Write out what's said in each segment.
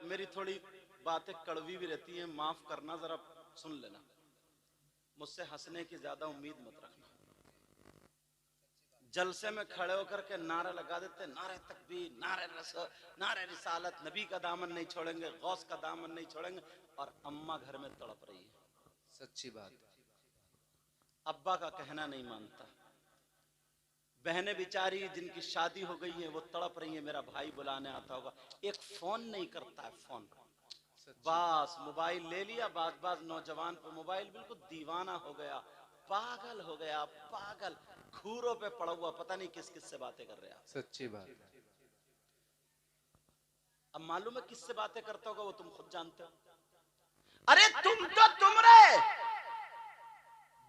मेरी थोड़ी बातें कड़वी भी रहती हैं, माफ करना, जरा सुन लेना। मुझसे हंसने की ज्यादा उम्मीद मत रखना। जलसे में खड़े होकर के नारा लगा देते, नारे तकबीर, नारे रसूल, नारे रिसालत, नबी का दामन नहीं छोड़ेंगे, गौस का दामन नहीं छोड़ेंगे, और अम्मा घर में तड़प रही है। सच्ची बात। अब्बा का कहना नहीं मानता, बहनें बेचारी जिनकी शादी हो गई है वो तड़प रही है, मेरा भाई बुलाने आता होगा, एक फोन नहीं करता है, फोन बस मोबाइल ले लिया। बाज नौजवान पे मोबाइल, बिल्कुल दीवाना हो गया, पागल हो गया, पागल, खूरों पे पड़ा हुआ, पता नहीं किस किस से बातें कर रहा। सच्ची बात। अब मालूम है किससे बातें करता होगा, वो तुम खुद जानते हो। अरे तुम तो तुम रे,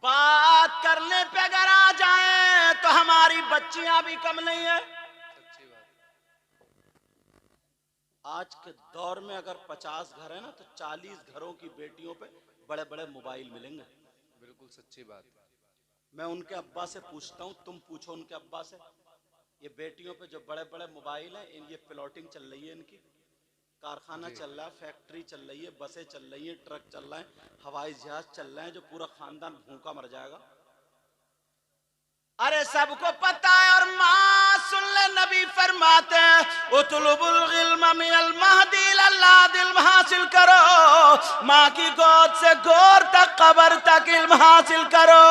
बात करने पे अगर आ जाए तो हमारी बच्चियां भी कम नहीं है। सच्ची बात। आज के दौर में अगर 50 घर है ना तो 40 घरों की बेटियों पे बड़े बड़े मोबाइल मिलेंगे। बिल्कुल सच्ची बात। मैं उनके अब्बा से पूछता हूँ, तुम पूछो उनके अब्बा से, ये बेटियों पे जो बड़े बड़े मोबाइल हैं, ये प्लॉटिंग चल रही है, इनकी कारखाना चल रहा है, फैक्ट्री चल रही है, बसें चल रही है, ट्रक चल रहे हैं, हवाई जहाज चल रहे हैं, जो पूरा खानदान भूखा मर जाएगा। अरे सबको पता है। और माँ सुन ले, नबी फरमाते हैं, उतलुबुल इल्म मिनल महदी इलल इल्म हासिल करो, माँ की गोद से गोर तक, कब्र तक इल्म हासिल करो।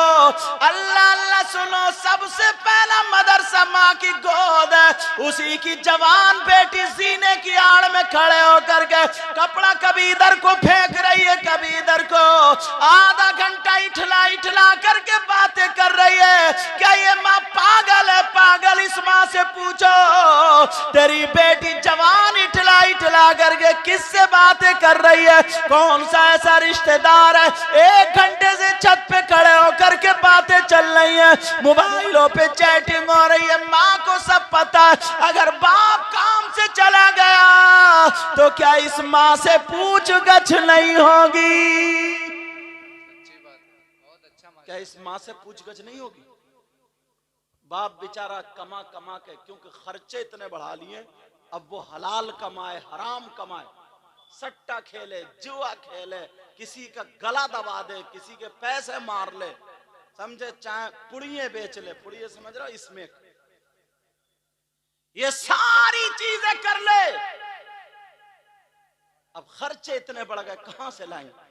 अल्लाह अल्लाह सुनो, सबसे पहला मदरसा माँ की गोद है। उसी की जवान बेटी सीने की आड़ में खड़े होकर के कपड़ा कभी इधर को फेंक रही है, कभी इधर को, आधा घंटा इठला इठला करके बातें कर रही है। क्या ये माँ पागल है? पागल। इस माँ से पूछो, तेरी बेटी जवान इठला इठला करके किससे बातें कर रही है? कौन सा ऐसा रिश्तेदार है? 1 घंटे से छत पे खड़े होकर के बातें चल रही है, मोबाइलों पे चैटिंग हो रही है। माँ को सब पता है। अगर बाप काम से चला गया तो क्या इस माँ से पूछ गछ नहीं होगी? सच्ची बात है। बहुत अच्छा। क्या इस माँ से पूछ गछ नहीं होगी? बाप बेचारा कमा कमा के, क्योंकि खर्चे इतने बढ़ा लिए, अब वो हलाल कमाए, हराम कमाए, सट्टा खेले, जुआ खेले, किसी का गला दबा दे, किसी के पैसे मार ले, समझे, चाहे पुड़िये बेच ले, पुड़िये समझ रहा, इसमें ये सारी चीजें कर ले। अब खर्चे इतने बढ़ गए, कहां से लाएंगे?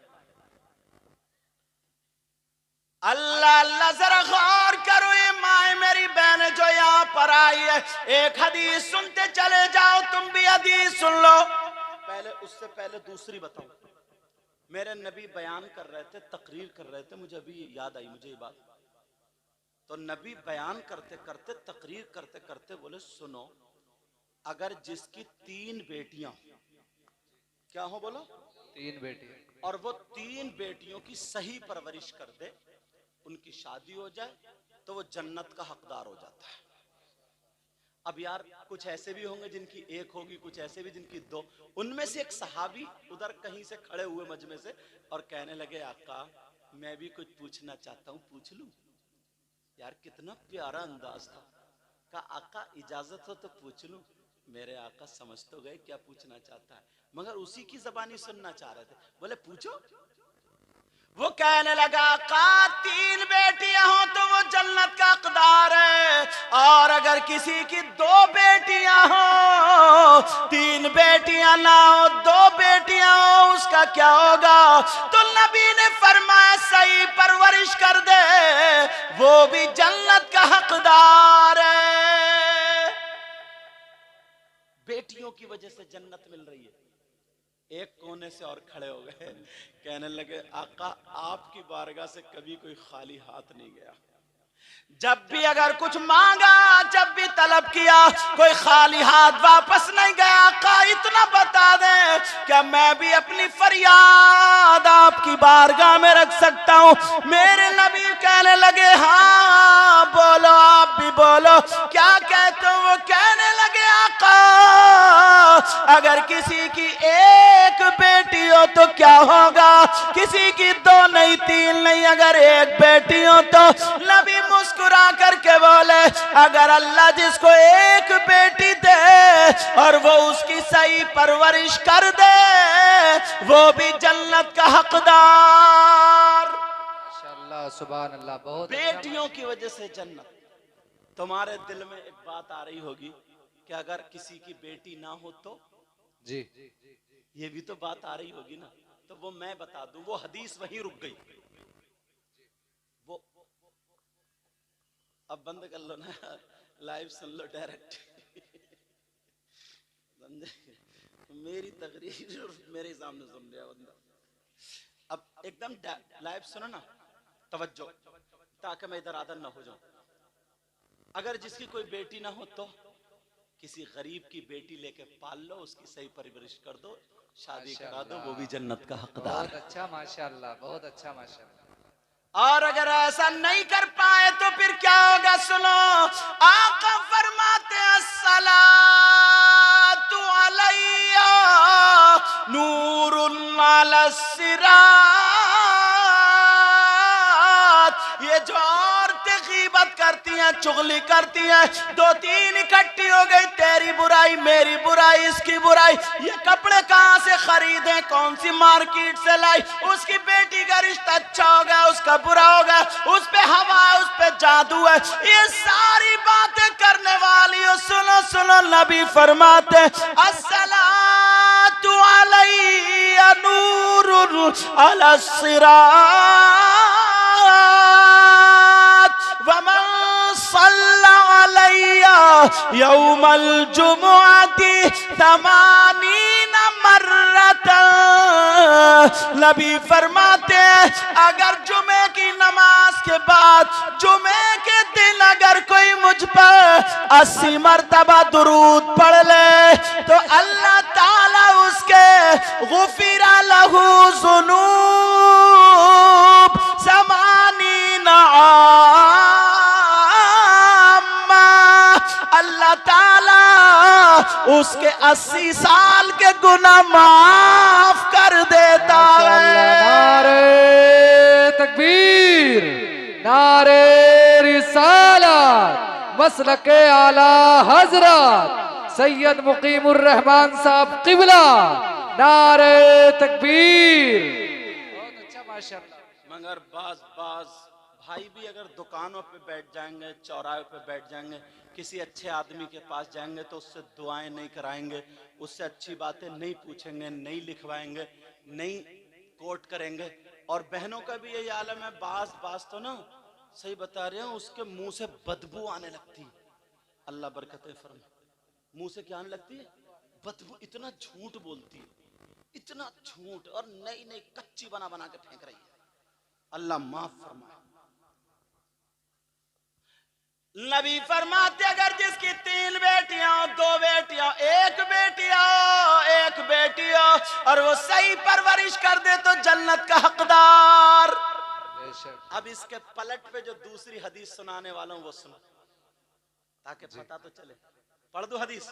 अल्लाह अल्लाह, जरा गौर करो, ये माए मेरी बहन जो यहाँ पर आई है, एक हदीस सुनते चले जाओ, तुम भी हदीस सुन लो। पहले उससे पहले दूसरी बताऊं, मेरे नबी बयान कर रहे थे, तकरीर कर रहे थे, मुझे अभी याद आई मुझे ये बात। तो नबी बयान करते करते, तकरीर करते करते बोले, सुनो, अगर जिसकी 3 बेटियां, क्या हो बोलो, 3 बेटी, और वो 3 बेटियों की सही परवरिश कर दे, उनकी शादी हो जाए, तो वो जन्नत का हकदार हो जाता है। अब यार कुछ ऐसे भी होंगे जिनकी 1 होगी, कुछ ऐसे भी जिनकी 2। उनमें से एक सहाबी उधर कहीं से खड़े हुए मजमे से और कहने लगे, आका मैं भी कुछ पूछना चाहता हूँ, पूछ लूं? यार कितना प्यारा अंदाज था। कहा आका इजाजत हो तो पूछ लूं? मेरे आका समझ तो गए क्या पूछना चाहता है, मगर उसी की जबानी सुनना चाह रहे थे। बोले पूछो। वो कहने लगा, आका 3 बेटियां हो तो वो जन्नत का हकदार है, और अगर किसी की 2 बेटियां हो, 3 बेटियां ना हो, 2 बेटियां हो, उसका क्या होगा? तो नबी ने फरमाया, सही परवरिश कर दे, वो भी जन्नत का हकदार है। बेटियों की वजह से जन्नत मिल रही है। एक कोने से और खड़े हो गए, कहने लगे, आका आपकी बारगाह से कभी कोई खाली हाथ नहीं गया। जब भी अगर कुछ मांगा, जब भी तलब किया, कोई खाली हाथ वापस नहीं गया। आका इतना बता दें, क्या मैं भी अपनी फरियाद आपकी बारगाह में रख सकता हूँ? मेरे नबी कहने लगे, हाँ बोलो, आप भी बोलो, क्या कहते हो? वो कहने लगे, आका अगर किसी की 1 बेटी हो तो क्या होगा? किसी की 2 नहीं, 3 नहीं, अगर 1 बेटी हो तो? नबी मुस्कुरा करके बोले, अगर अल्लाह जिसको 1 बेटी दे और वो उसकी सही परवरिश कर दे, वो भी जन्नत का हकदार। माशाल्लाह सुभान अल्लाह, बहुत बेटियों की वजह से जन्नत। तुम्हारे दिल में एक बात आ रही होगी कि अगर किसी की बेटी ना हो तो, जी ये भी तो बात आ रही होगी ना। तो वो मैं बता दूं, वो हदीस वहीं रुक गई। वो अब बंद कर लो ना, लाइव सुन लो डायरेक्ट। समझे? मेरी तकरीर मेरे सामने सुन रहा बंदा। अब एकदम लाइव सुनो ना, तवज्जो, ताकि मैं इधर आदर ना हो जाऊं। अगर जिसकी कोई बेटी ना हो तो किसी गरीब की बेटी लेके पाल लो, उसकी सही परवरिश कर दो, शादी करा दो, वो भी जन्नत का हकदार बहुत है। अच्छा माशाल्लाह, बहुत अच्छा माशाल्लाह। और अगर ऐसा नहीं कर पाए तो फिर क्या होगा, सुनो। आका फरमाते हैं अस्सलातु अलैया नूरुन अलस सिरात। ये जो औरतें गीबत करती हैं, चुगली करती हैं, दो तीन इकट्ठी हो गई, तेरी बुराई मेरी बुराई इसकी बुराई, ये कपड़े कहां से खरीदे, कौन सी मार्केट से लाई, उसकी बेटी का रिश्ता अच्छा हो गया, उसका बुरा हो गया, उस पे हवा है, उस पे जादू है, ये सारी बातें करने वाली हो। सुनो सुनो, नबी फरमाते अस्सलातु अलैया नूरुन अलस सिरात वमन सल्ला अलैया यौमल जुमुअती तमानीना मर्रतन। नबी फरमाते हैं अगर जुमे की नमाज के बाद जुमे के दिन अगर कोई मुझ पर 80 मरतबा दुरूद पढ़ ले तो अल्लाह ताला उसके गुफिरा लहू ज़ुनूब समानीना आम्मा। अल्लाह ताला उसके 80 साल के गुनाह माफ कर देता है। नारे तकबीर, नारे रिसालत, मसलके आला हजरत सैयद मुकीमुर रहमान साहब किबला, नारे तकबीर। बहुत अच्छा माशाल्लाह। मगर बाज भाई भी अगर दुकानों पे बैठ जाएंगे, चौराहे पे बैठ जाएंगे, किसी अच्छे आदमी के पास जाएंगे तो उससे दुआएं नहीं कराएंगे, उससे अच्छी बातें नहीं पूछेंगे, नहीं लिखवाएंगे, नहीं कोट करेंगे। और बहनों का भी यही आलम है। बाज तो ना, सही बता रहे हो, उसके मुंह से बदबू आने लगती है। अल्लाह बरकतें फरमाए। मुंह से क्या आने लगती है? बदबू। इतना झूठ बोलती है, इतना झूठ, और नई नई कच्ची बना बना के फेंक रही है। अल्लाह माफ फरमाए। नबी फरमाते अगर जिसकी 3 बेटियां, 2 बेटियां, 1 बेटी हो और वो सही परवरिश कर दे तो जन्नत का हकदार। अब इसके पलट पे जो दूसरी हदीस सुनाने वाला हूं वो सुनो, ताकि पता तो चले। पढ़ दो हदीस।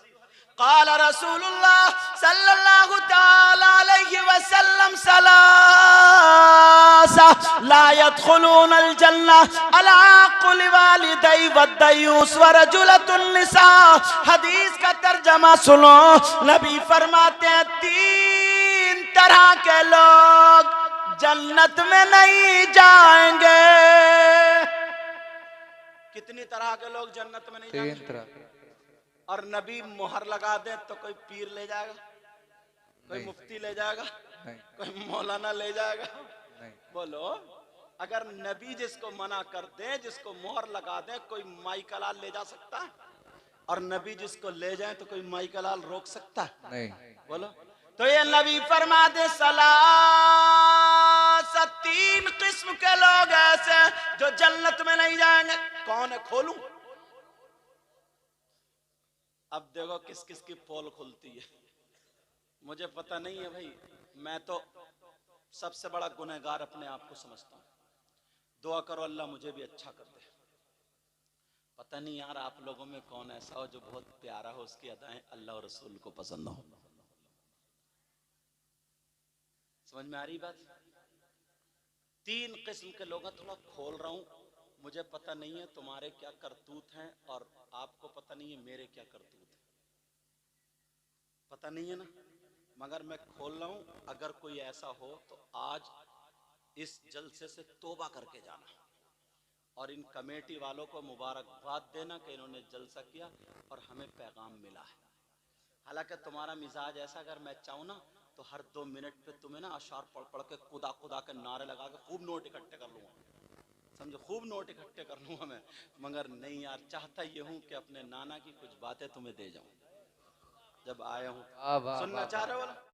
क़ाल रसूलुल्लाह सल्लल्लाहु तआला अलैहि वसल्लम सलासा ला यदखुलूनल जन्नह अल-आक़िल वालिदै वद्दयूस व रजुलतुन निसा। हदीस का तर्जमा सुनो। नबी फरमाते हैं 3 तरह के लोग जन्नत में नहीं जाएंगे। कितनी तरह के लोग जन्नत में नहीं जाएंगे? 3 तरह। और नबी मोहर लगा दे तो कोई पीर ले जाएगा, कोई मुफ्ती ले जाएगा, कोई मौलाना ले जाएगा? नहीं। बोलो, अगर नबी जिसको मना कर दे, जिसको मोहर लगा दे, कोई माई कलाल ले जा सकता है? और नबी जिसको ले जाए तो कोई माई कलाल रोक सकता है? नहीं। बोलो। तो ये नबी फरमा दे सलासा 3 किस्म के लोग ऐसे जो जन्नत में नहीं जाएंगे। कौन है? खोलूं? अब देखो किस किस की पोल खुलती है। मुझे पता नहीं है भाई, मैं तो सबसे बड़ा गुनहगार अपने आप को समझता हूँ। दुआ करो अल्लाह मुझे भी अच्छा कर दे। पता नहीं यार आप लोगों में कौन ऐसा हो जो बहुत प्यारा हो, उसकी अदाएं अल्लाह और रसूल को पसंद हो। समझ में आ रही बात? 3 किस्म के लोग, थोड़ा खोल रहा हूं। मुझे पता नहीं है तुम्हारे क्या करतूत हैं और आपको पता नहीं है मेरे क्या करतूत हैं। पता नहीं है ना? मगर मैं खोल रहा हूं, अगर कोई ऐसा हो तो आज इस जलसे से तौबा करके जाना और इन कमेटी वालों को मुबारकबाद देना कि इन्होंने जलसा किया और हमें पैगाम मिला है। हालांकि तुम्हारा मिजाज ऐसा, अगर मैं चाहूँ ना तो हर 2 मिनट पे तुम्हें ना अशार पढ़ पढ़ के खुदा खुदा के नारे लगा के खूब नोट इकट्ठे कर लूँगा, समझो, खूब नोट इकट्ठे कर लूँगा मैं। मगर नहीं यार, चाहता ये हूँ कि अपने नाना की कुछ बातें तुम्हें दे जाऊँ जब आया हूँ। वाह वाह सुनना वाह चाह वाह। रहे हो?